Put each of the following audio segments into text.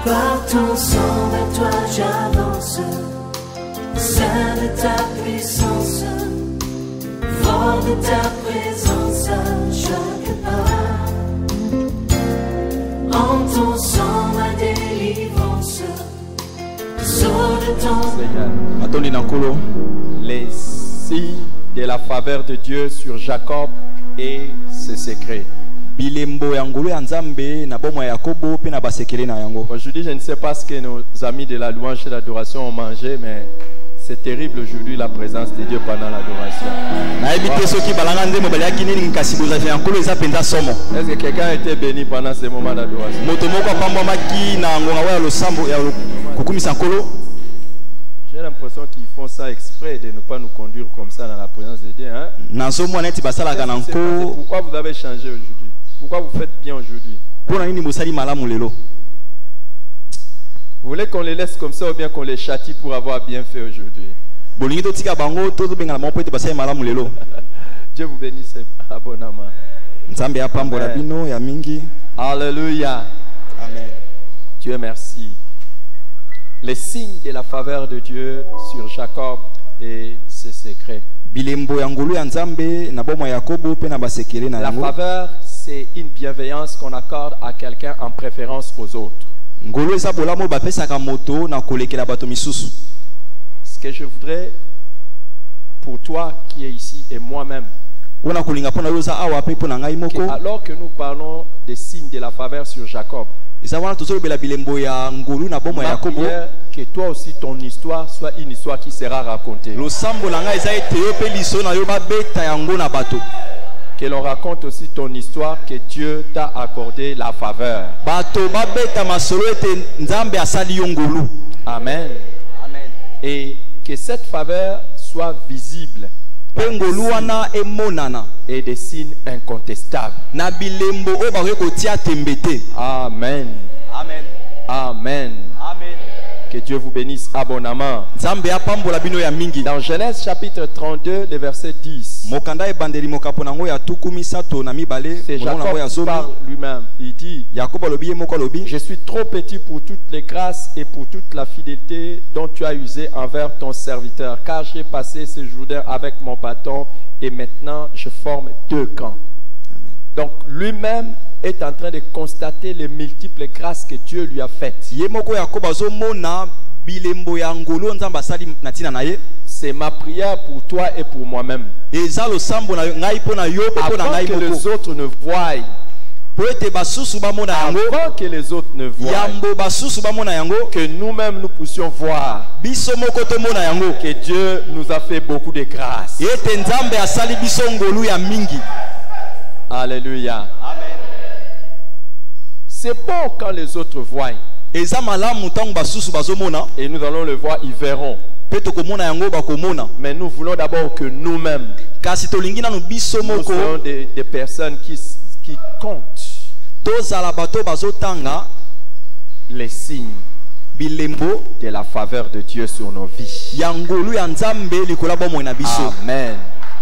Par ton sang, vers toi j'avance, Saint de ta puissance, fort de ta présence à chaque pas. En ton sang, ma délivrance, sors de ton Seigneur. Attendez Nankolo. Les signes de la faveur de Dieu sur Jacob et ses secrets. Bilembo ya ngulu ya Nzambe na bomo ya Yakobo pe na basekele na yango. Aujourd'hui, je ne sais pas ce que nos amis de la louange et l'adoration ont mangé, mais c'est terrible aujourd'hui la présence de Dieu pendant l'adoration. Est-ce que quelqu'un a été béni pendant ces moments d'adoration? J'ai l'impression qu'ils font ça exprès de ne pas nous conduire comme ça dans la présence de Dieu. Hein? Pourquoi vous avez changé aujourd'hui? Pourquoi vous faites bien aujourd'hui? Vous voulez qu'on les laisse comme ça ou bien qu'on les châtie pour avoir bien fait aujourd'hui? Dieu vous bénisse abondamment. Alléluia. Amen. Dieu merci. Les signes de la faveur de Dieu sur Jacob et ses secrets. La faveur, c'est une bienveillance qu'on accorde à quelqu'un en préférence aux autres. Ce que je voudrais pour toi qui es ici et moi-même, alors que nous parlons des signes de la faveur sur Jacob, ma prière, que toi aussi ton histoire soit une histoire qui sera racontée. Que l'on raconte aussi ton histoire, que Dieu t'a accordé la faveur. Amen. Amen. Et que cette faveur soit visible et des signes incontestables. Amen. Amen. Amen. Amen. Que Dieu vous bénisse abondamment. Dans Genèse chapitre 32, le verset 10, c'est Jacob qui parle lui-même. Il dit: je suis trop petit pour toutes les grâces et pour toute la fidélité dont tu as usé envers ton serviteur, car j'ai passé ce Jourdain avec mon bâton et maintenant je forme 2 camps. Amen. Donc lui-même est en train de constater les multiples grâces que Dieu lui a faites. C'est ma prière pour toi et pour moi-même. Avant que les autres ne voient, avant que les autres ne voient, que nous-mêmes nous puissions voir que Dieu nous a fait beaucoup de grâces. Alléluia. Amen. C'est bon quand les autres voient. Et nous allons le voir, ils verront. Mais nous voulons d'abord que nous-mêmes, nous soyons des personnes qui comptent les signes de la faveur de Dieu sur nos vies.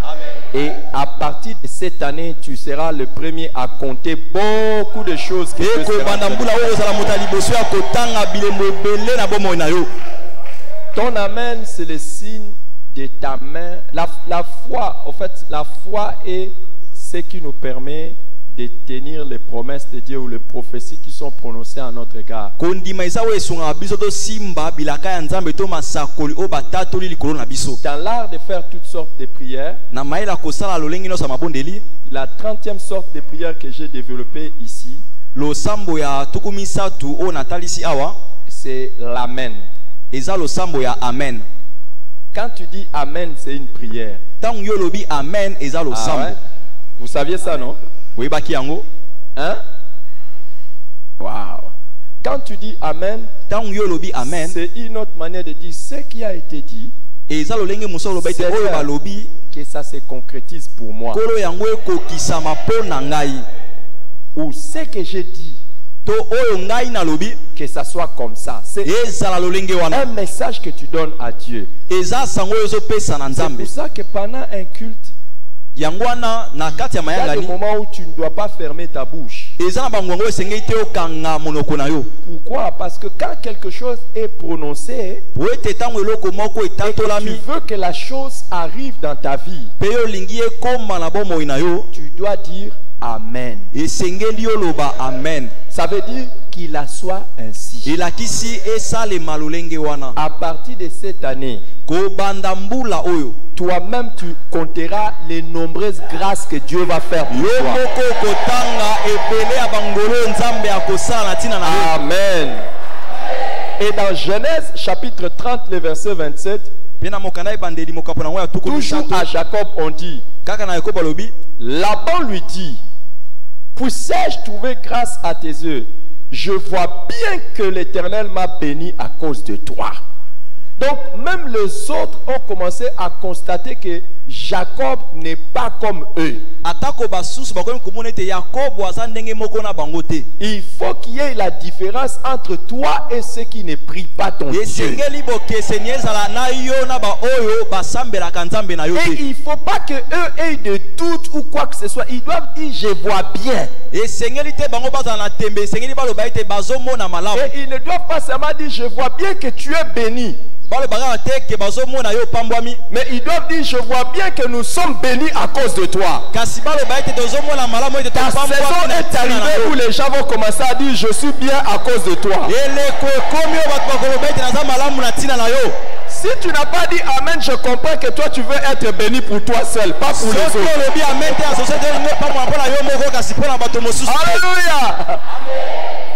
Amen. Et à partir de cette année, tu seras le premier à compter beaucoup de choses que Dieu fera. Ton amen, c'est le signe de ta main. La foi, en fait, la foi est ce qui nous permet de tenir les promesses de Dieu ou les prophéties qui sont prononcées à notre égard. Dans l'art de faire toutes sortes de prières, la 30e sorte de prière que j'ai développée ici, c'est l'amen. Quand tu dis amen, c'est une prière. Ah ouais? Vous saviez ça, non? Hein? Wow. Quand tu dis amen, c'est une autre manière de dire ce qui a été dit, que ça se concrétise pour moi. Ou ce que j'ai dit, que ça soit comme ça. C'est un message que tu donnes à Dieu. C'est pour ça que pendant un culte, Yangwana na kati ya Il y a mayanga des ni. moments où tu ne dois pas fermer ta bouche. Eza na bangongo esengeli te okanga monoko na yo. Pourquoi? Parce que quand quelque chose est prononcé Po ete tango eloko moko et que tu etatolami veux que la chose arrive dans ta vie, pe yo lingi ekoma na bomoi na yo, tu dois dire Amen. esengeli yo loba amen. Ça veut dire qu'il en soit ainsi. Elakisi esalema lolenge wana. À partir de cette année, Kobanda mbula oyo toi-même tu compteras les nombreuses grâces que Dieu va faire pour yo toi. moko kotanga ebele ya bangolo nzambe akosala na tina na yo. Amen. Et dans Genèse chapitre 30, le verset 27, Pena mokanda ebandeli mokapo na ngo ya tuku toujours à Jacob on dit, kaka na Yakobo lobi, Laban lui dit, puissais-je trouver grâce à tes yeux? Je vois bien que l'Éternel m'a béni à cause de toi. Donc même les autres ont commencé à constater que Jacob n'est pas comme eux. atako basusu bakomi komona ete Yakobo aza ndenge moko na bango te. Il faut qu'il y ait la différence entre toi et ceux qui ne prient pas ton Dieu. Esengeli bokeseni ezala na yo na ba oyo basambelaka nzambe na yo Et te. il ne faut pas qu'eux aient de doute ou quoi que ce soit. Ils doivent dire je vois bien. Esengeli te bango bazala na tembe, esengeli baloba ete bazomona malamu. Et ils ne doivent pas seulement dire je vois bien que tu es béni. Balobaka te ke bazomona yo pambwami. Mais ils doivent dire je vois bien que nous sommes bénis à cause de toi. Kasi baloba ete tozomona malamu ete Ta saison est arrivée où les gens vont commencer à dire je suis bien à cause de toi. eleko ekomi oyo bato bakoloba ete naza malamu na ntina na yo. Si tu n'as pas dit Amen, je comprends que toi tu veux être béni pour toi seul, pas pour les soki autres. olobi amen te ya société olingo pamwa mpo na yo moko kasi mpo na bato mosusu. Alléluia.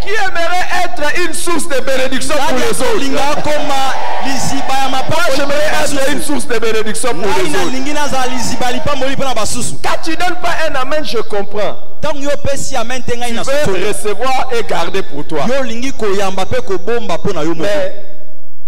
Qui aimerait être une source de bénédiction pour les autres? linga koma liziba ya Moi mapamboli j'aimerais être une source de bénédiction pour ngai les autres. nalingi nazala liziba lipamboli mpo na basusu. Quand tu ne donnes pas un Amen, je comprends. ntango yo opesi amen te ngai Tu na veux sukoli. recevoir et garder pour toi. yo olingi koyamba mpe kobomba mpo na yo moko. Mais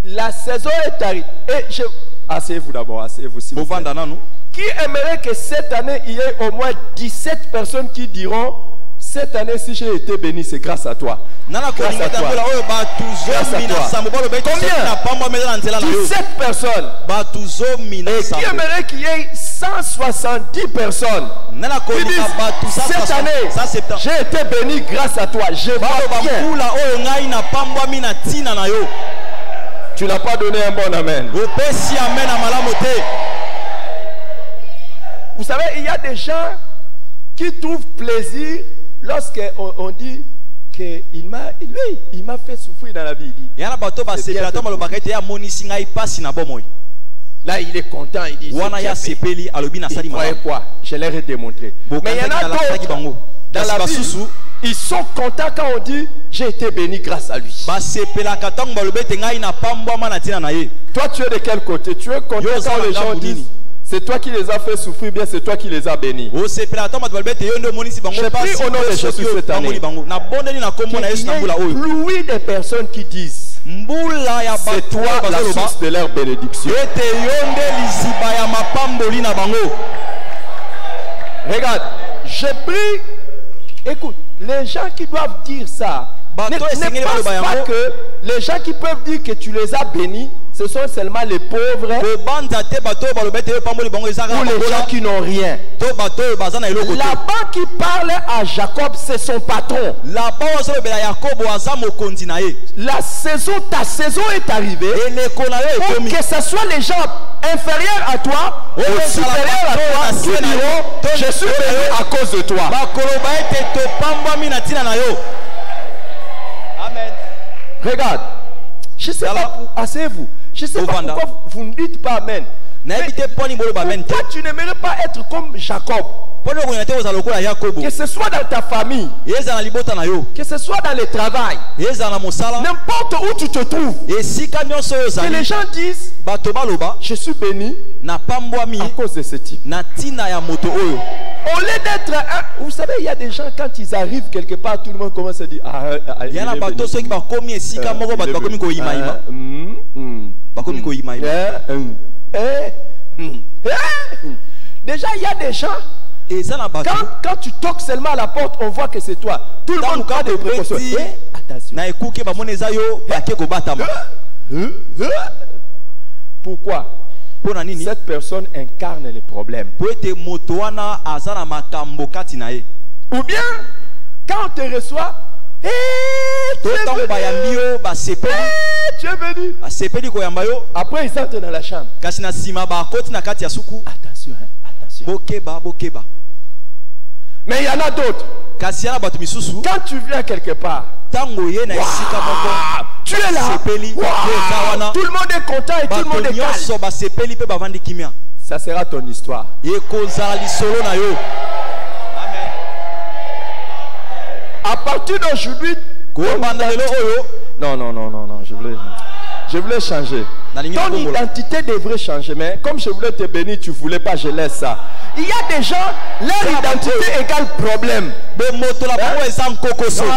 la saison est arrivée. Et je... Asseyez-vous d'abord, asseyez-vous s'il vous plaît. bovanda nanu. Qui aimerait que cette année, il y ait au moins 17 personnes qui diront cette année, si j'ai été béni, c'est grâce à toi. nana kolinga tangola oyo bato zomi na sambo baloba ete soki na pambwa meza na nzela na yo 17 personnes. bato zomi na Et qui sambo. aimerait qu'il y ait 170 personnes nana qui kolinga disent bato cette année, 170 j'ai été béni grâce à toi. Je vois baloba bien. mbula oyo ngai na pambwami na ntina na yo. Tu n'as pas donné un bon amen. opesi amen na malamu te. Vous savez, il y a des gens qui trouvent plaisir lorsqu'on on dit qu'il m'a fait souffrir dans la vie. Il dit, yana bato basepela to balobaka ete amonisi ngai pasi na bomoi. là, il est content, il dit wana ya c'est bien fait. sepeli alobi na sali Il croyait malamu. quoi? Je leur ai démontré. Mais il y en a d'autres dans la vie, ils sont contents quand on dit j'ai été béni grâce à lui. basepelaka ntango balobi ete ngai na pambwama na ntina na ye. Toi, tu es de quel côté? Tu es content Yo, quand les gens disent c'est toi qui les as fait souffrir, bien c'est toi qui les as bénis. osepelaka ntango bato balobi ete yo nde omonisi bango J'ai pris pasi au nom de mpe soki Jésus cette année. opamboli bango. nabondeli na kombo na Il yesu y na a mbula oyo. pluie de personnes qui disent mbula ya c'est bato toi oyo la bazoloba source de leur bénédiction. ete yo nde liziba ya mapamboli na bango. Regarde, j'ai pris. Écoute, les gens qui doivent dire ça, ne pense pas que les gens qui peuvent dire que tu les as bénis, ce sont seulement les pauvres kobanza te bato oyo balobi ete yo pamboli bango eza ou kaka les gens babola qui n'ont rien. to bato oyo baza na eloko te. Laban qui parle à Jacob, c'est son patron. Laban azolobela Yakobo aza mokonzi na ye. La saison, ta saison est arrivée. eleko na yo Pour ekomi. que ce soit les gens inférieurs à toi ou supérieurs à toi qui diront je suis béni à cause de toi. bakoloba ete topambwami na ntina na yo. Amen. Regarde, je ne sais pas, asseyez-vous. Je ne sais pas pourquoi vous ne dites pas Amen. nayebi te mponi boloba amen te. Pourquoi tu n'aimerais pas être comme Jacob? mponi okolinga te kozala lokola Yakobo. Que ce soit dans ta famille, ezala na libota na yo, que ce soit dans le travail, ezala na mosala, n'importe où tu te trouves, esika nyonso oyo que les ozali gens disent bato baloba je suis béni na pambwami à cause de ce type. na ntina ya moto oyo. Au lieu d'être un, vous savez, il y a des gens quand ils arrivent quelque part, tout le monde commence à dire il yana est bato béni. soki bakomi esika moko bato bakomi koyimayima, bakomi koyimayima. Déjà, il y a des gens, eza na bato quand tu toques seulement à la porte, on voit que c'est toi. Tout le monde prend des précautions. Attention. na ekuke bamona eza yo bake kobatama. Pourquoi? Cette personne incarne les problèmes. Ou bien, quand on te reçoit, tu es venu. Après, ils sortent dans la chambre. Attention, attention. Mais il y en a d'autres. Quand tu viens quelque part, wow, tu es là. Wow, tout le monde est content et tout le monde est calme. Ça sera ton histoire. À partir d'aujourd'hui, non, je voulais changer. Ton identité devrait changer, mais comme je voulais te bénir, tu ne voulais pas, je laisse ça. Il y a des gens, leur identité égale problème.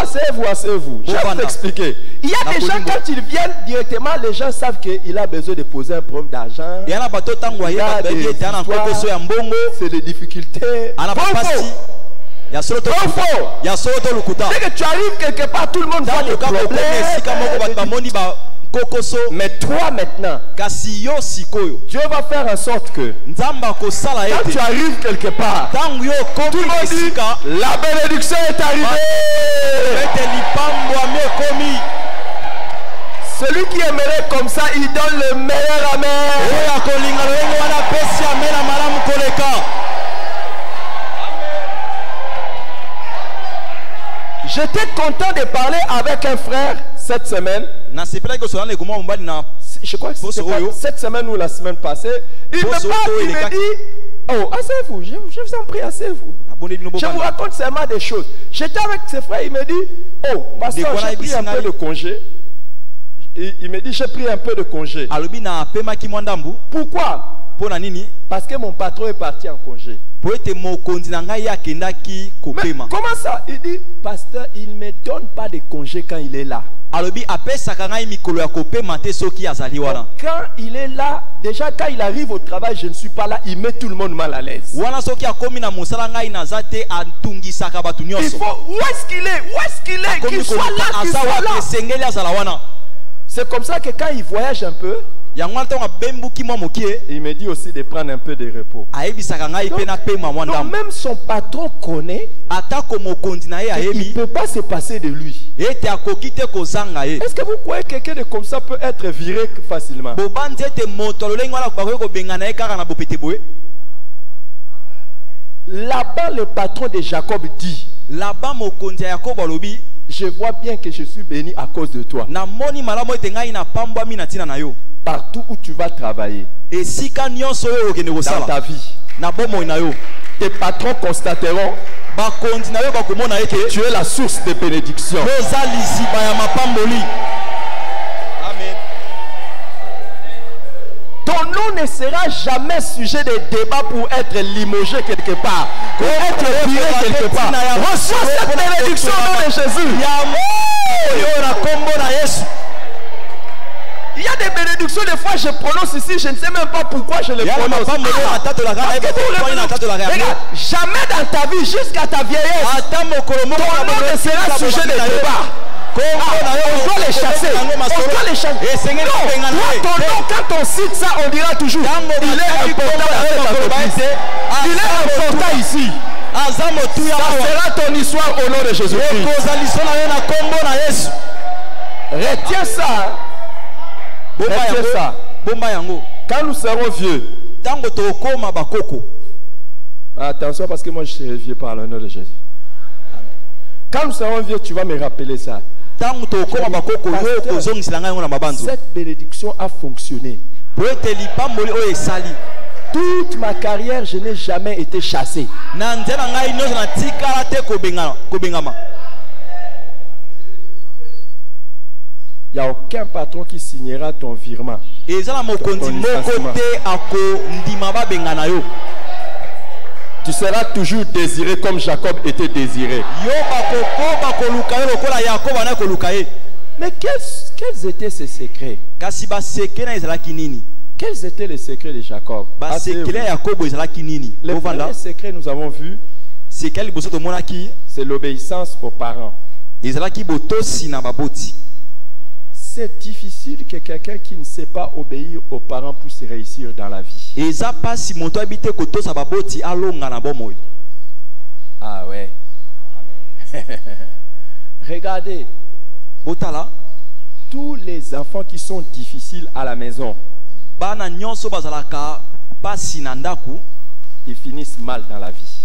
Asseyez-vous. Je vais t'expliquer. Il y a des gens, quand ils viennent directement, les gens savent qu'il a besoin de poser un problème d'argent. Il y a des histoires, c'est des difficultés. Dès que tu arrives quelque part, tout le monde voit des problèmes. Mais toi maintenant, Dieu va faire en sorte que quand tu arrives quelque part, tout le monde dit la bénédiction est arrivée. Celui qui aimerait comme ça, il donne le meilleur amen. J'étais content de parler avec un frère cette semaine. Je crois que c'est cette semaine ou la semaine passée. Il me parle, il me dit, oh, asseyez-vous, je vous en prie, asseyez-vous. Je vous raconte seulement des choses. J'étais avec ses frères, il me dit, oh, ma soeur, j'ai pris un peu de congé. Il me dit, j'ai pris un peu de congé. Pourquoi? Parce que mon patron est parti en congé. Mais comment ça? Il dit, pasteur, il ne me donne pas de congé quand il est là. Quand il est là, déjà quand il arrive au travail, je ne suis pas là, il met tout le monde mal à l'aise. Il faut, où est-ce qu'il est? Où est-ce qu'il est? Qu'il soit là, qu'il soit là. C'est comme ça que quand il voyage un peu, il me dit aussi de prendre un peu de repos. Donc même son patron connaît qu'il ne peut pas se passer de lui. Est-ce que vous croyez que quelqu'un de comme ça peut être viré facilement? Là-bas, le patron de Jacob dit, je vois bien que je suis béni à cause de toi. Partout où tu vas travailler, dans ta vie, tes patrons constateront que tu es la source de bénédiction. Amen. Ton nom ne sera jamais sujet de débat pour être limogé quelque part, pour être viré quelque part. Reçois cette bénédiction au nom de Jésus. Il y a des bénédictions, des fois je prononce ici, je ne sais même pas pourquoi je les prononce. Regarde, jamais dans ta vie, jusqu'à ta vieillesse, ton nom ne sera sujet de débat. On doit les chasser. On doit les chasser. Non, ton nom, quand on cite ça, on dira toujours, il est important dans cette entreprise. Il est important ici. Ça sera ton histoire au nom de Jésus-Christ. Retiens ça. Retiens ça. Quand nous serons vieux, attention parce que moi je serai vieux par le nom de Jésus. Quand nous serons vieux, tu vas me rappeler ça. Cette bénédiction a fonctionné. Toute ma carrière, je n'ai jamais été chassé. Il n'y a aucun patron qui signera ton virement. Tu seras toujours désiré comme Jacob était désiré. Mais quels étaient ces secrets? Quels étaient les secrets de Jacob? Le premier secret nous avons vu, c'est l'obéissance aux parents. C'est difficile que quelqu'un qui ne sait pas obéir aux parents puisse réussir dans la vie. Ah ouais. Regardez. Tous les enfants qui sont difficiles à la maison, ils finissent mal dans la vie.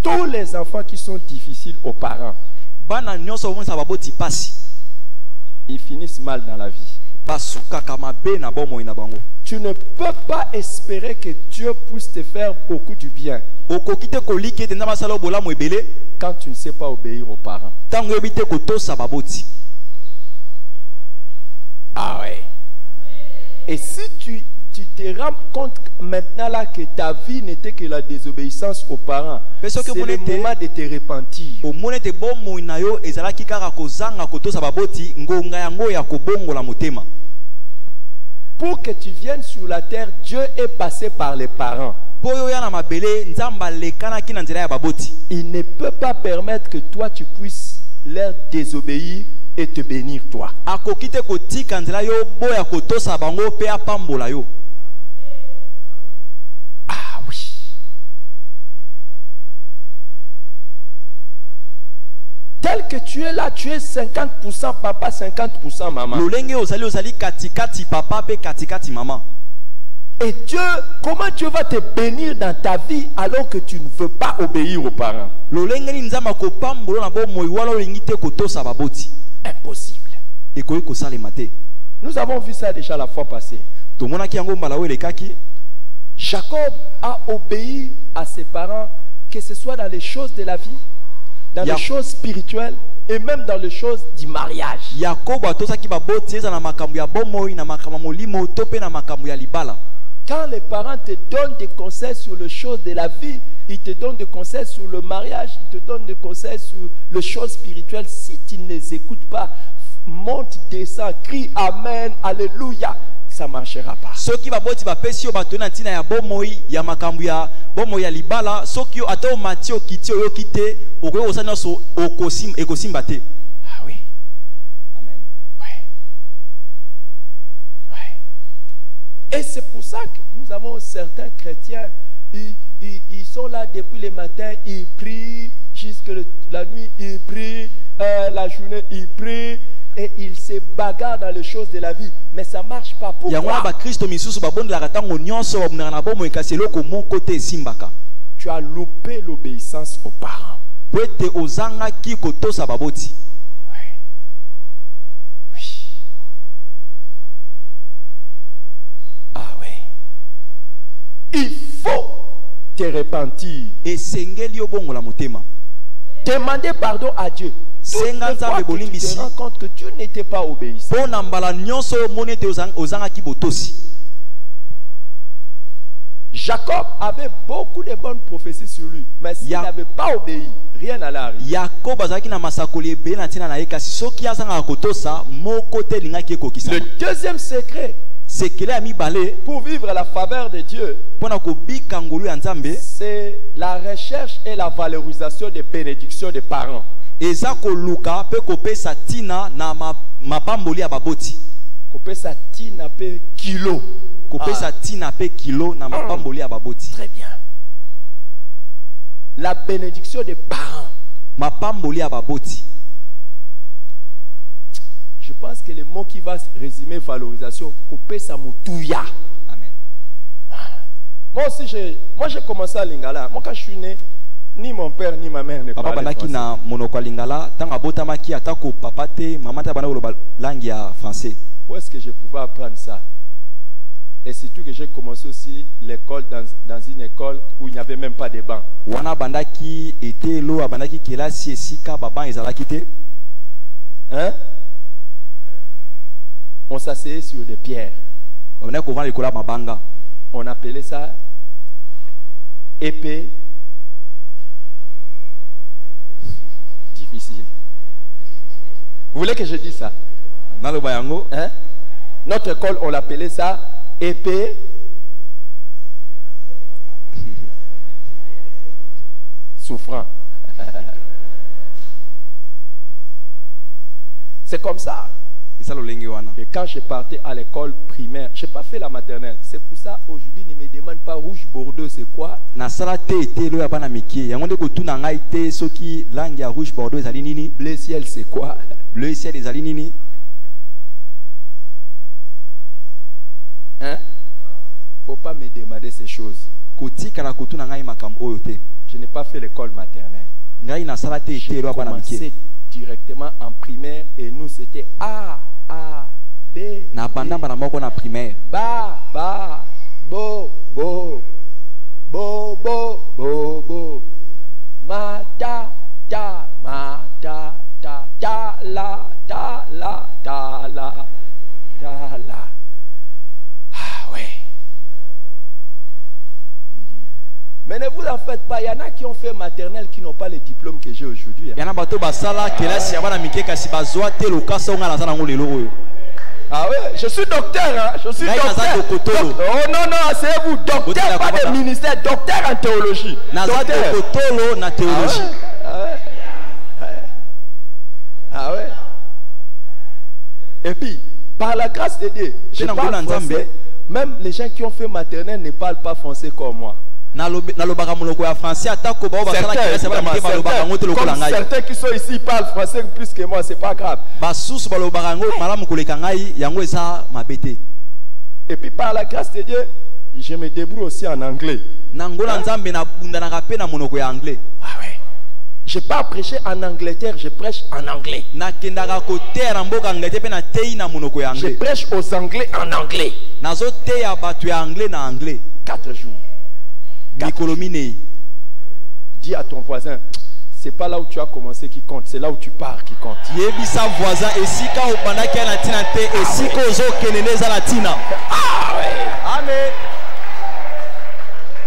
Tous les enfants qui sont difficiles aux parents, ils finissent mal dans la vie. Tu ne peux pas espérer que Dieu puisse te faire beaucoup du bien quand tu ne sais pas obéir aux parents. Ah ouais. Et si tu te rends compte maintenant là que ta vie n'était que la désobéissance aux parents, c'est le moment de te repentir. Pour que tu viennes sur la terre, Dieu est passé par les parents. Il ne peut pas permettre que toi tu puisses leur désobéir et te bénir toi. Ah oui. Tel que tu es là, tu es 50% papa, 50% maman. Et Dieu, comment Dieu va te bénir dans ta vie alors que tu ne veux pas obéir aux parents? Impossible. Nous avons vu ça déjà la fois passée. Jacob a obéi à ses parents, que ce soit dans les choses de la vie, dans les choses spirituelles et même dans les choses du mariage. Quand les parents te donnent des conseils sur les choses de la vie, ils te donnent des conseils sur le mariage, ils te donnent des conseils sur les choses spirituelles. Si tu ne les écoutes pas, monte, descend, crie Amen, Alléluia, ça ne marchera pas. Ah oui. Amen. Ouais. Ouais. Et c'est pour ça que nous avons certains chrétiens, ils sont là depuis le matin, ils prient, jusqu'à la nuit, ils prient, la journée, ils prient, et ils se bagarrent dans les choses de la vie. Mais ça ne marche pas. Pourquoi? Tu as loupé l'obéissance aux parents. Oui. Ah oui. Il faut te repentir. Demander pardon à Dieu. Toutes les fois que tu te rends compte que tu n'étais pas obéissant. Jacob avait beaucoup de bonnes prophéties sur lui, mais s'il n'avait pas obéi, rien n'allait arriver. Le deuxième secret pour vivre à la faveur de Dieu, c'est la recherche et la valorisation des bénédictions des parents. Kopesa tina pe kilo. Très bien. La bénédiction des parents. Je pense que le mot qui va résumer valorisation, kopesa mutuya. Amen. Moi aussi, j'ai commencé à Lingala. Moi, quand je suis né, ni mon père ni ma mère ne parlaient français. Où est-ce que je pouvais apprendre ça? Et surtout que j'ai commencé aussi l'école dans une école où il n'y avait même pas de bancs. Hein? On s'asseyait sur des pierres. On appelait ça épée. Difficile. Vous voulez que je dise ça? Hein? Notre école, on l'appelait ça épée. Souffrant. C'est comme ça. Et quand je partais à l'école primaire, je n'ai pas fait la maternelle. C'est pour ça aujourd'hui, ne me demande pas rouge bordeaux, c'est quoi? Bleu ciel, c'est quoi? Bleu ciel, les alinini. Hein? Faut pas me demander ces choses. Je n'ai pas fait l'école maternelle. J'ai commencé directement en primaire et nous c'était A, B, na banda bana moko na primaire. Ba, bo, bo, bo, bo, bo, bo. Ma, ta, ta, la, ta, la, ta, la, ta, la. Ah ouais. Mais ne vous en faites pas, il y en a qui ont fait maternelle qui n'ont pas les diplômes que j'ai aujourd'hui. Il y en a bato basala kelasi ya bana mike kasi bazwa te lokasa onga na zana ngolelo oyo. Ah ouais, je suis docteur, hein? Je suis docteur. Oh non, non, asseyez-vous, docteur, pas de ministère, docteur en théologie. Docteur Kotolo na théologie. Ah ouais. Et puis, par la grâce de Dieu, je parle français. Même les gens qui ont fait maternelle ne parlent pas français comme moi. Certains qui sont ici parlent français plus que moi, c'est pas grave. Et puis par la grâce de Dieu, je me débrouille aussi en anglais. Ah ouais. Je ne pas prêcher en Angleterre, je prêche en anglais. Je prêche aux Anglais en anglais. 4 jours. Dis à ton voisin, c'est pas là où tu as commencé qui compte, c'est là où tu pars qui compte. Ah ouais. Amen.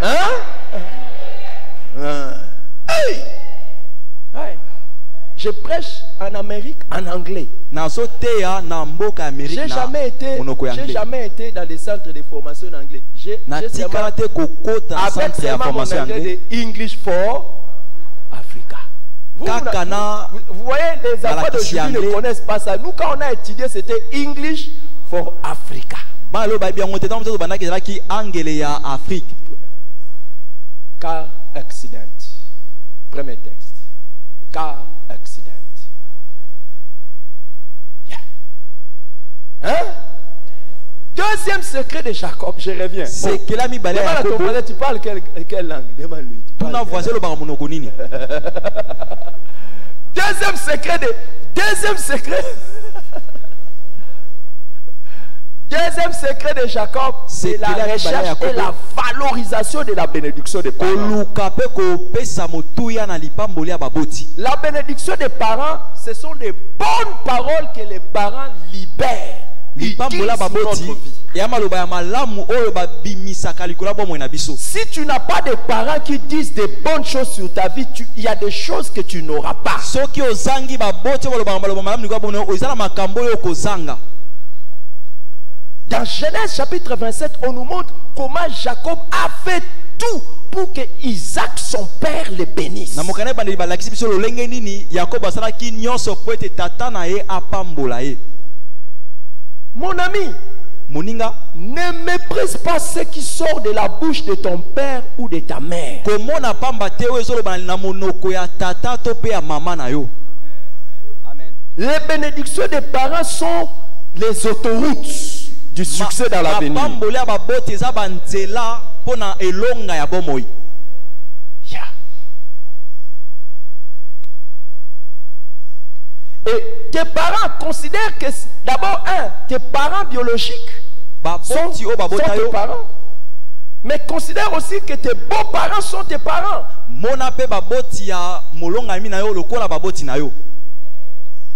Hein? Hey! Ouais. Je prêche en Amérique en anglais. J'ai jamais été dans des centres de formation en anglais. J'ai seulement mon anglais de English for Africa. Vous voyez, les enfants d'aujourd'hui ne connaissent pas ça. Nous, quand on a étudié, c'était English for Africa. Car accident. Premier texte. Car accident. Hein? Deuxième secret de Jacob, je reviens. C'est que l'ami balé à ton voisin, tu parles quelle langue? Demande-lui. Deuxième secret. Deuxième secret de Jacob, c'est la recherche et la valorisation de la bénédiction des parents. La bénédiction des parents, ce sont des bonnes paroles que les parents libèrent. Si tu n'as pas de parents qui disent des bonnes choses sur ta vie, il y a des choses que tu n'auras pas. Dans Genèse chapitre 27, on nous montre comment Jacob a fait tout pour que Isaac, son père, le bénisse. Mon ami, ne méprise pas ce qui sort de la bouche de ton père ou de ta mère. Amen. Les bénédictions des parents sont les autoroutes du succès dans l'avenir. Et tes parents considèrent que d'abord, tes parents biologiques sont tes parents. Mais considère aussi que tes beaux-parents sont tes parents.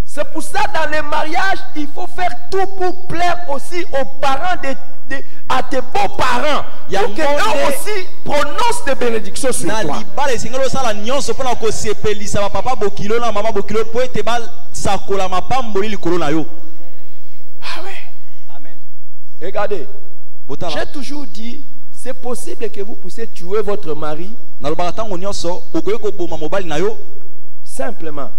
C'est pour ça dans les mariages, il faut faire tout pour plaire aussi aux parents à tes beaux-parents. Pour qu'eux aussi prononcent des bénédictions sur toi. Ah oui. Amen. Regardez, j'ai toujours dit, c'est possible que vous puissiez tuer votre mari simplement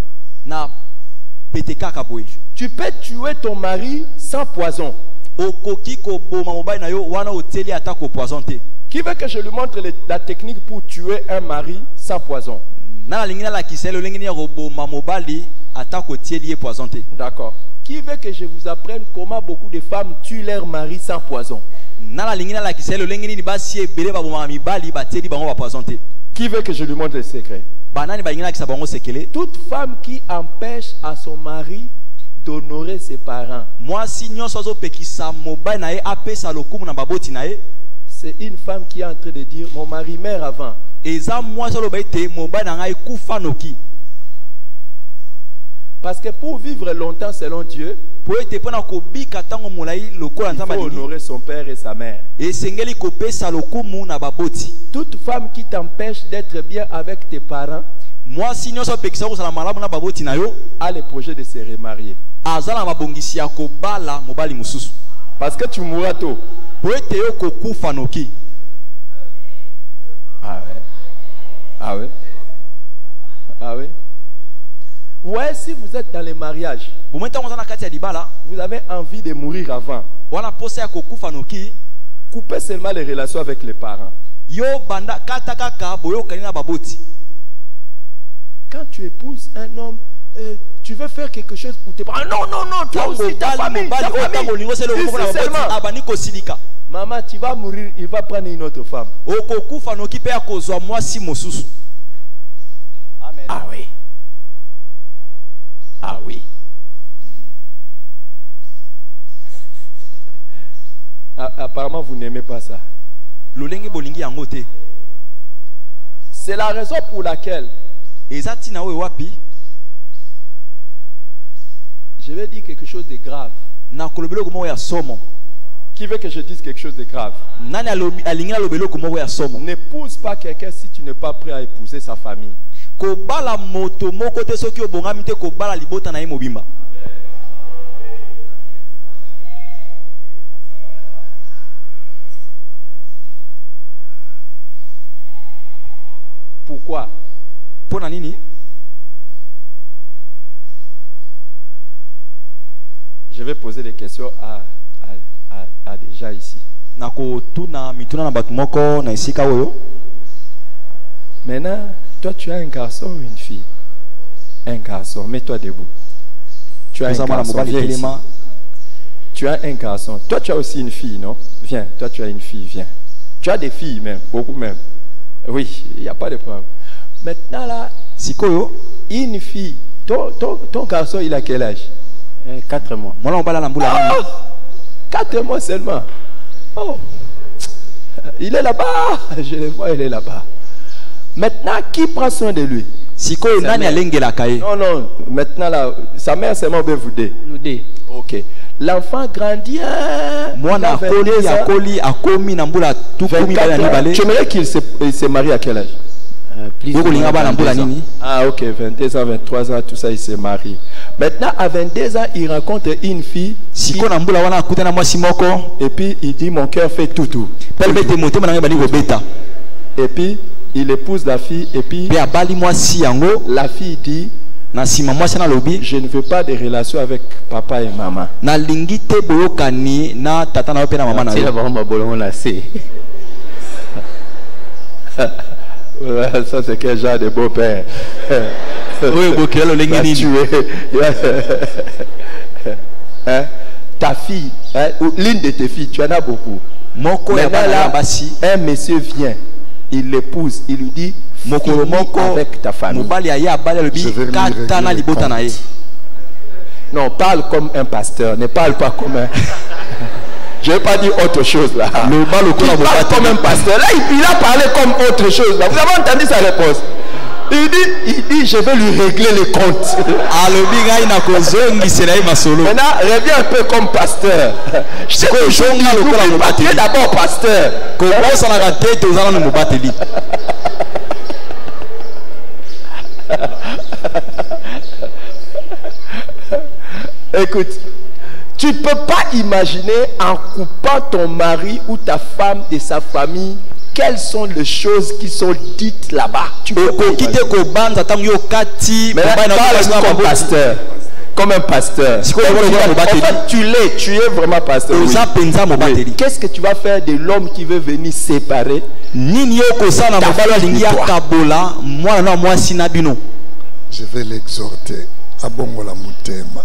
Tu peux tuer ton mari sans poison. Qui veut que je lui montre la technique pour tuer un mari sans poison? D'accord. Qui veut que je vous apprenne comment beaucoup de femmes tuent leur mari sans poison? Qui veut que je lui montre le secret? Toute femme qui empêche à son mari d'honorer ses parents, c'est une femme qui est en train de dire mon mari meurt avant. Parce que pour vivre longtemps selon Dieu, il faut honorer son père et sa mère. Toute femme qui t'empêche d'être bien avec tes parents a le projet de se remarier. Parce que tu mourras tôt. Ah ouais. Ah ouais. Ah ouais. Vous voyez, si vous êtes dans les mariages, vous avez envie de mourir avant, coupez seulement les relations avec les parents. Quand tu épouses un homme, tu veux faire quelque chose pour tes parents. Non, non, non, toi aussi, ta famille, ta famille. Maman, tu vas mourir, il va prendre une autre femme. Amen. Ah oui. Ah oui. Apparemment, vous n'aimez pas ça. C'est la raison pour laquelle je vais dire quelque chose de grave. Qui veut que je dise quelque chose de grave? N'épouse pas quelqu'un si tu n'es pas prêt à épouser sa famille. Pourquoi? Je vais poser des questions à des gens ici. Maintenant, toi tu as un garçon ou une fille? Un garçon, mets-toi debout. Tu as un garçon, viens ici. Tu as un garçon. Toi tu as aussi une fille, non? Viens, toi tu as une fille, viens. Tu as des filles même, beaucoup même. Oui, il n'y a pas de problème. Maintenant là, une fille, ton garçon il a quel âge? 4 mois. 4 mois seulement. Oh. Il est là-bas. Je le vois, il est là-bas. Maintenant, qui prend soin de lui? Non, non. Maintenant, là, sa mère, c'est moi, vous deux. Nous deux. Ok. L'enfant grandit. Tu aimerais qu'il se marie à quel âge? Ah ok, 22 ans, 23 ans, tout ça, il se marie. Maintenant, à 22 ans, il rencontre une fille. Et puis, il dit, mon cœur fait tout. Et puis, il épouse la fille. Et puis, la fille dit, je ne veux pas de relation avec papa et maman. Ça c'est quel genre de beau-père? Hein? Ta fille, hein? L'une de tes filles, tu en as beaucoup. Maintenant là, un monsieur vient, il l'épouse, il lui dit avec ta famille. Non, parle comme un pasteur, ne parle pas comme un... Je ne vais pas dire autre chose là. Il parle comme un pasteur. Là, il a parlé comme autre chose là. Vous avez entendu sa réponse? Il dit, je vais lui régler les comptes. Maintenant, reviens un peu comme pasteur. Je sais que je suis d'abord pasteur. Écoute. Tu ne peux pas imaginer en coupant ton mari ou ta femme de sa famille, quelles sont les choses qui sont dites là-bas. Tu peux pas imaginer. Mais là, parle comme pasteur. comme un pasteur. En fait, tu es vraiment pasteur. Oui. Oui. Qu'est-ce que tu vas faire de l'homme qui veut venir séparer? Je vais l'exhorter. Abongola mutema.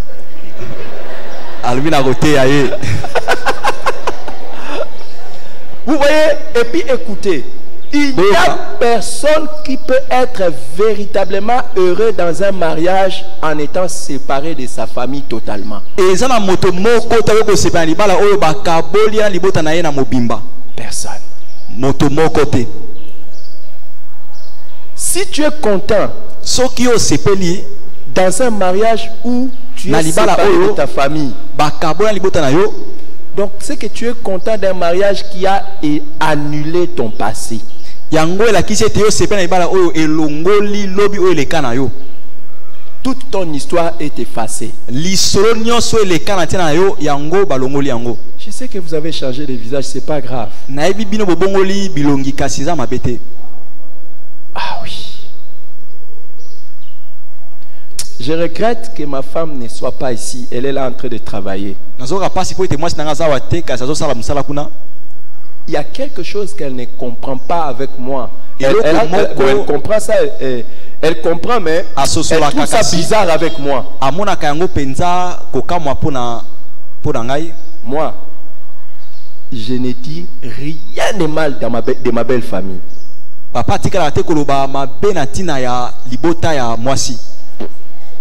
Vous voyez, et puis écoutez, il n'y a personne qui peut être véritablement heureux dans un mariage en étant séparé de sa famille totalement. Personne. Si tu es content dans un mariage où tu es séparé de ta famille, donc c'est que tu es content d'un mariage qui a annulé ton passé. Toute ton histoire est effacée. Je sais que vous avez changé de visage, c'est pas grave. Ah oui. Je regrette que ma femme ne soit pas ici. Elle est là en train de travailler. Il y a quelque chose qu'elle ne comprend pas avec moi. Elle comprend ça. Elle comprend, mais elle trouve ça bizarre avec moi. Moi, je ne dis rien de mal de ma belle famille.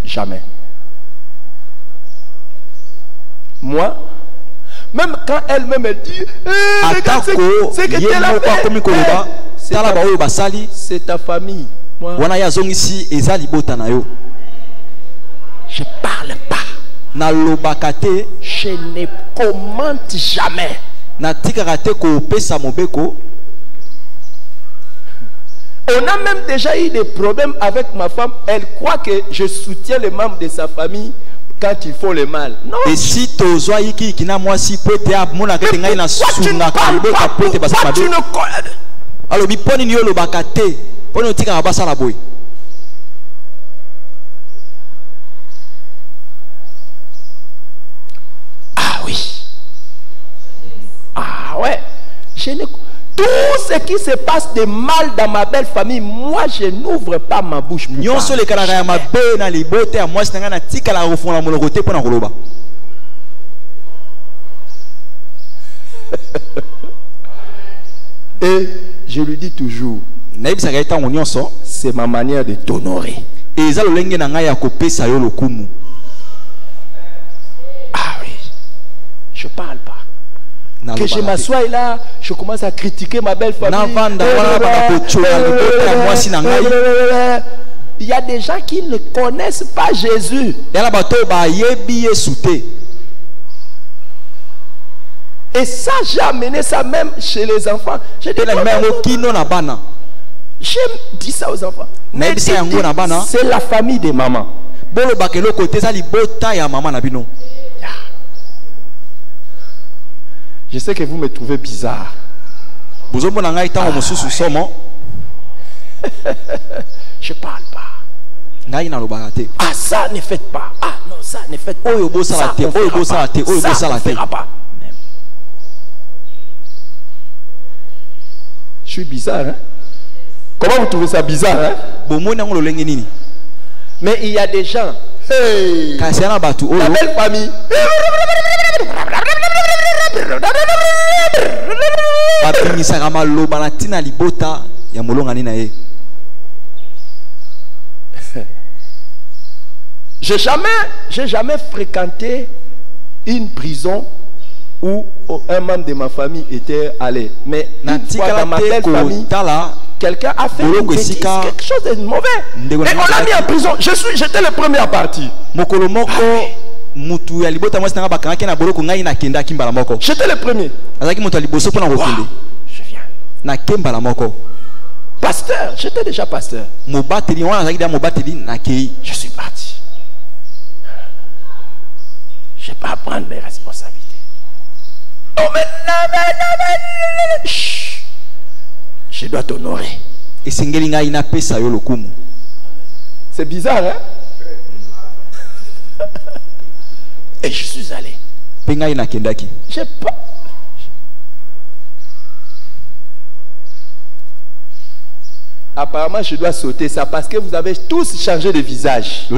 Jamais. Moi, même quand elle-même elle dit c'est que t'es là, c'est ta famille. Moi, je parle pas. Je ne commente jamais. On a même déjà eu des problèmes avec ma femme. Elle croit que je soutiens les membres de sa famille quand ils font le mal. Non. Et si tu ne parles pas, pourquoi tu ne connais? Ah oui. Ah ouais. Tout ce qui se passe de mal dans ma belle famille, moi je n'ouvre pas ma bouche. Et je lui dis toujours, c'est ma manière de t'honorer. Ah oui, je parle pas. Que je m'assoie là, je commence à critiquer ma belle famille. Il y a des gens qui ne connaissent pas Jésus. Et ça, j'ai amené ça même chez les enfants. J'ai dit ça aux enfants. C'est la famille de maman. Je sais que vous me trouvez bizarre. Je parle pas. Ah, ça ne faites pas. Ah non, ça ne faites pas. Ça ne fera pas. Je suis bizarre, hein? Comment vous trouvez ça bizarre, hein? Mais il y a des gens. Hey, la belle famille. J'ai jamais fréquenté une prison où un membre de ma famille était allé. Mais une fois dans ma belle famille, quelqu'un a fait quelque chose de mauvais. Et on l'a mis en prison. J'étais le premier à partir. J'étais le premier. Wow, je viens. Pasteur, j'étais déjà pasteur. Je suis parti. Je ne vais pas prendre mes responsabilités. Oh, mais chut. Je dois t'honorer. C'est bizarre, hein? Et je suis allé. J'ai pas. Apparemment, je dois sauter ça parce que vous avez tous changé de visage.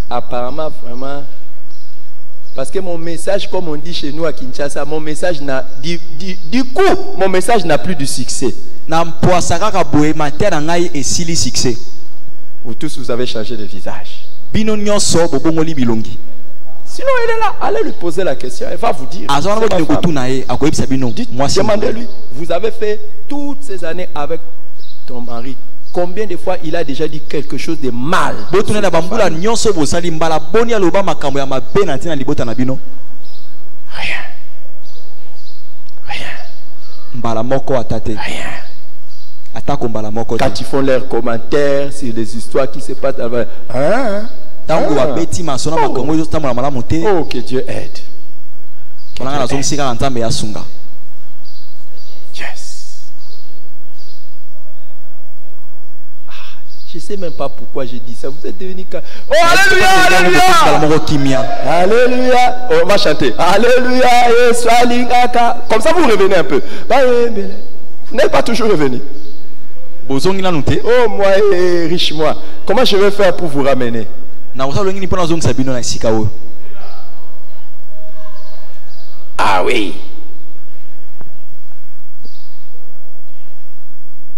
Apparemment, vraiment. Parce que mon message, comme on dit chez nous à Kinshasa, mon message n'a. Du coup, mon message n'a plus de succès. Vous tous, vous avez changé de visage. Sinon, il est là. Allez lui poser la question. Elle va vous dire. Demandez-lui. Vous avez fait toutes ces années avec ton mari. Combien de fois il a déjà dit quelque chose de mal? Rien. Quand ils font leurs commentaires sur les histoires qui se passent avec. Hein? Oh, que Dieu aide. Yes. Je ne sais même pas pourquoi j'ai dit ça. Vous êtes devenu. Oh, alléluia, alléluia. Alléluia. Oh, on va chanter. Alléluia. Comme ça, vous revenez un peu. Vous n'êtes pas toujours revenu. Oh, moi, riche moi. Comment je vais faire pour vous ramener? Ah oui.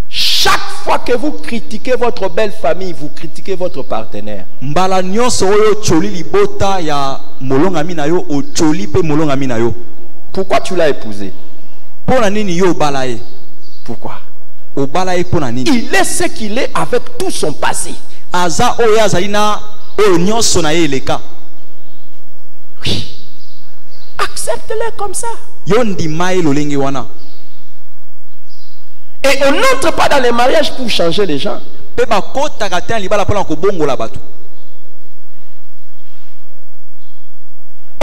Chaque fois que vous critiquez votre belle famille, vous critiquez votre partenaire. Pourquoi tu l'as épousé? Pourquoi? Il est ce qu'il est avec tout son passé. Oui. Accepte-le comme ça. Et on n'entre pas dans les mariages pour changer les gens.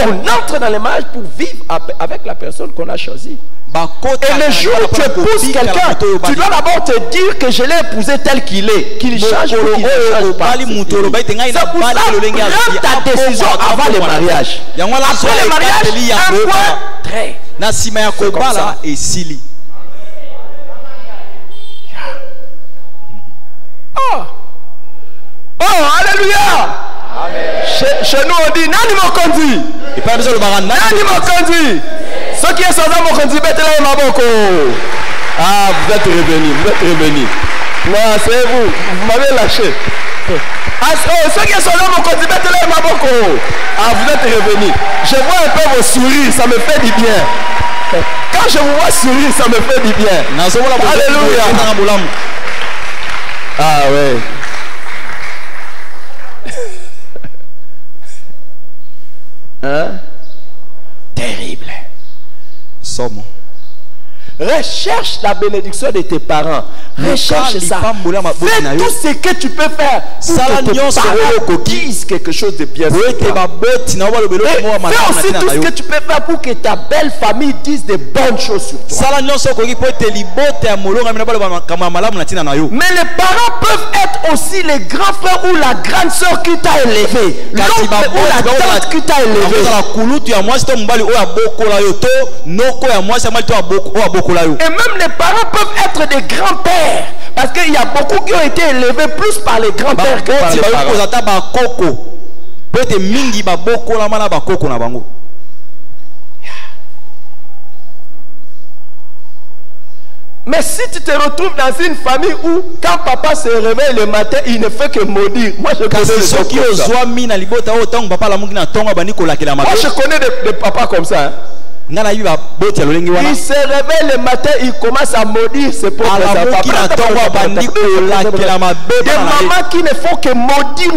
On entre dans les mariages pour vivre avec la personne qu'on a choisie. Et le jour où tu épouses quelqu'un, tu dois d'abord te dire que je l'ai épousé tel qu'il est, qu'il change ou qu'il ne change pas. C'est pour ça, prends ta décision avant le mariage. Après le mariage, un point très. C'est comme ça. Oh, alléluia. Chez nous on dit Nani Mokondi. Nani Mokondi. Ceux qui sont dans Mokondi, mettez-les ma boko. Ah, vous êtes revenus, vous êtes revenus. Non, c'est vous, vous m'avez lâché. Ceux qui sont dans Mokondi, mettez-les ma boko. Ah, vous êtes revenus. Je vois un peu vos sourires, ça me fait du bien. Quand je vous vois sourire, ça me fait du bien. Alléluia. Ah ouais. Hein? Terrible. Somme. Recherche la bénédiction de tes parents. Recherche ça. Fais tout ce que tu peux faire pour que tes parents disent quelque chose de bien. Fais aussi tout ce que tu peux faire pour que ta belle famille dise de bonnes choses sur toi. Mais les parents peuvent être aussi les grands frères ou la grande soeur qui t'a élevé. L'oncle ou la tante qui t'a élevé. Et même les parents peuvent être des grands-pères. Parce qu'il y a beaucoup qui ont été élevés plus par les grands-pères que par les parents. Mais si tu te retrouves dans une famille où quand papa se réveille le matin, il ne fait que maudire. Moi je connais des papas comme ça. Hein. Il se réveille le matin, il commence à maudire ses propres enfants. Des mamans qui ne font que maudire.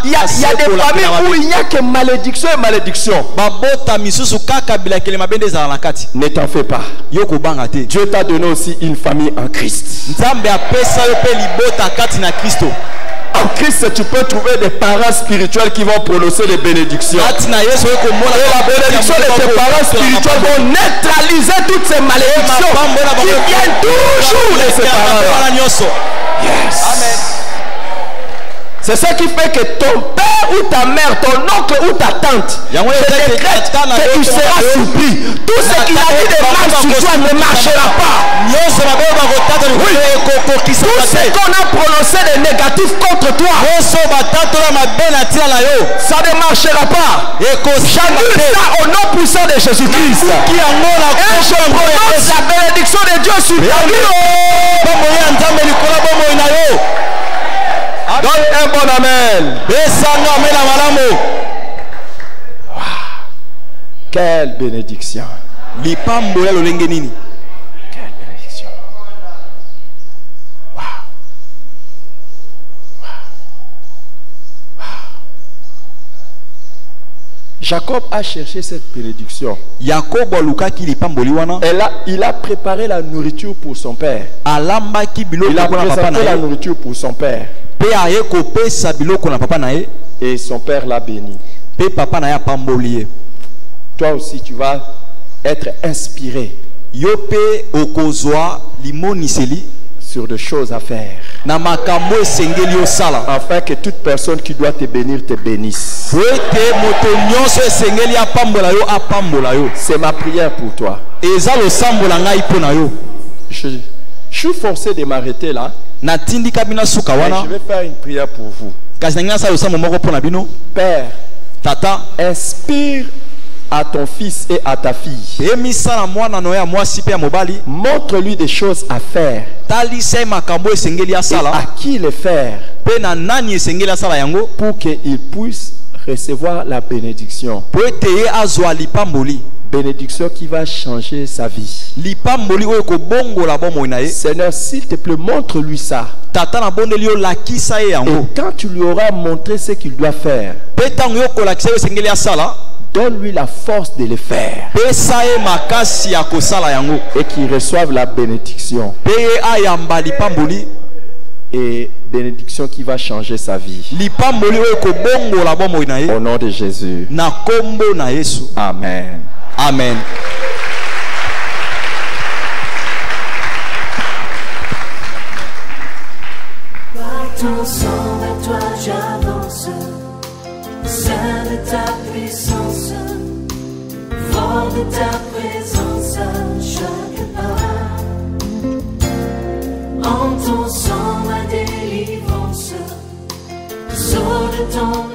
Il y a des familles où il n'y a que malédiction et malédiction. Ne t'en fais pas. Dieu t'a donné aussi une famille en Christ. en Christ, tu peux trouver des parents spirituels qui vont prononcer des bénédictions. Et la bénédiction de tes parents spirituels vont neutraliser toutes ces malédictions qui viennent toujours de ces parents. Yes. Amen. C'est ça qui fait que ton père ou ta mère, ton oncle ou ta tante, te décrète que tu seras surpris. Tout ce qu'il a dit de mal sur toi ne marchera pas. Oui. Tout ce qu'on a prononcé de négatif contre toi, ça ne marchera pas. J'annule ça au nom puissant de Jésus-Christ. Et je prononce la bénédiction de Dieu sur ta vie. Donne un bon amen. Wow. Quelle bénédiction. Quelle bénédiction. Wow. Wow. Jacob a cherché cette bénédiction. Il a préparé la nourriture pour son père. Il a présenté la nourriture pour son père. Et son père l'a béni. Toi aussi, tu vas être inspiré sur des choses à faire, afin que toute personne qui doit te bénir te bénisse. C'est ma prière pour toi. Je suis forcé de m'arrêter là. Mais je vais faire une prière pour vous. Père, Tata, inspire à ton fils et à ta fille. Montre-lui des choses à faire et à qui les faire pour qu'il puisse recevoir la bénédiction. Bénédiction qui va changer sa vie. Seigneur, s'il te plaît, montre-lui ça. Et quand tu lui auras montré ce qu'il doit faire, donne-lui la force de le faire. Et qu'il reçoive la bénédiction. Et bénédiction qui va changer sa vie. Au nom de Jésus. Amen. Amen. Par ton sang, vers toi j'avance, Saint de ta puissance, fort de ta présence à chaque pas. En ton sang, ma délivrance, sors de ton